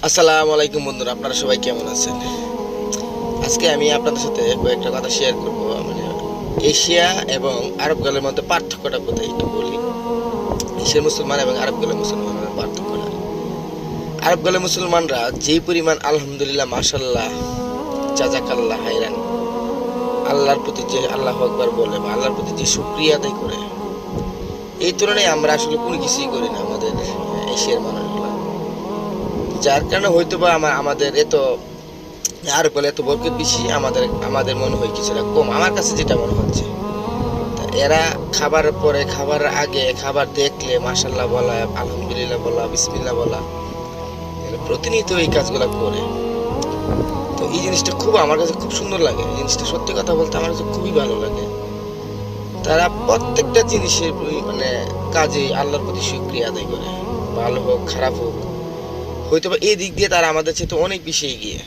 আসসালামু আলাইকুম বন্ধুরা, আপনারা সবাই কেমন আছেন? আজকে আমি আপনাদের সাথে কয়েকটা কথা শেয়ার করব। মানে এশিয়া এবং আরবগুলোর মধ্যে পার্থক্যটা কোথায় একটু বলি। এশিয়ার মুসলমান এবং আরবগুলোর মুসলমানের পার্থক্যটা। আরবগুলোর মুসলমানরা যেই পরিমাণ আলহামদুলিল্লাহ, মাশাল্লাহ, জাযাকাল্লাহ হায়রান, আল্লাহর প্রতি যে আল্লাহু আকবার বলে বা আল্লাহর প্রতি যে শুকরিয়া আদায় করে, এই তুলনায় আমরা আসলে কোনো কিছুই করি না আমাদের এশিয়ার মানুষগুলো। যার কারণে হয়তো বা আমাদের এত আর বলে এত বরকত বেশি, আমাদের মনে হয় কিছুটা কম। আমার কাছে যেটা মনে হচ্ছে, এরা খাবারের পরে, খাবারের আগে, খাবার দেখলে মাশাল্লাহ বলা, আলহামদুলিল্লাহ বলা, বিসমিল্লাহ বলা, এরা প্রতিনিয়ত এই কাজগুলো করে। তো এই জিনিসটা খুব আমার কাছে খুব সুন্দর লাগে। এই জিনিসটা সত্যি কথা বলতে আমার কাছে খুবই ভালো লাগে। তারা প্রত্যেকটা জিনিসের মানে কাজে আল্লাহর প্রতি শুকরিয়া আদায় করে, ভালো হোক খারাপ হোক। হয়তো বা এই দিক দিয়ে তারা আমাদের চেয়ে অনেক বেশি এগিয়ে।